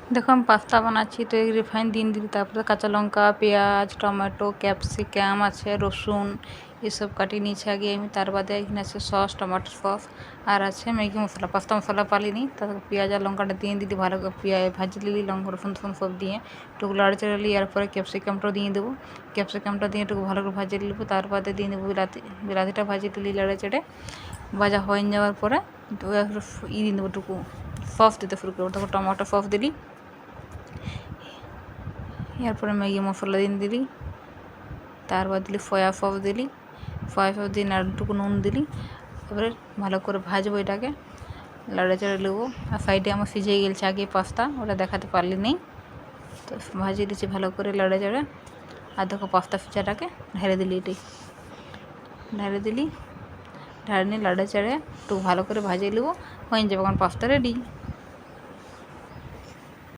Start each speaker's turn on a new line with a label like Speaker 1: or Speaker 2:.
Speaker 1: देखो हम पास्ता बनाচ্ছি তো এই রিফাইন দিন তারপরে কাঁচা লঙ্কা পেঁয়াজ টমেটো ক্যাপসিকাম আছে রসুন এসব কাটিয়ে নিয়েছি আগে আমি তার বাদে এখানে আছে সস টমেটো সস আর আছে ম্যাগি মশলা পাস্তা মশলা পালিনি তারপর পেঁয়াজ আর লঙ্কাটা দিয়ে দিদি ভালো করে ভাজি নিলি লঙ্কা রসুন টসুন সব দিয়ে একটু লাড়ে চেড়ে নিই এরপরে ক্যাপসিকামটা দিয়ে দেবো ক্যাপসিকামটা দিয়ে একটু ভালো করে ভাজিয়ে নেবো তার বাদে দিয়ে দেবো বিলাতিটা ভাজিয়ে নিলি লাড়ে চেড়ে ভাজা হয়ে যাওয়ার পরে দিয়ে দেবো একটু সস দিতে শুরু করবো তারপর টমেটো সস দিলি এরপরে ম্যাগি মশলা দিলি তারপর দিলি সয়া সস দিলি সয়া সস দিয়ে একটুকু নুন দিলি তারপরে ভালো করে ভাজবো এটাকে লাড়ে চাড়ে নেবো আর সাইডে আমার সিজে গেছে আগে পাস্তা ওটা দেখাতে পারলি নেই তো ভাজিয়ে দিচ্ছি ভালো করে লাড়ে চাড়ে আর দেখো পাস্তা ফিচাটাকে ঢেলে দিলি এটাই ঢেলে দিলি ঢাড়ে নিয়ে লাড়ে চাড়ে একটু ভালো করে ভাজিয়ে নেবো হয়ে যাবে কারণ পাস্তা রেডি।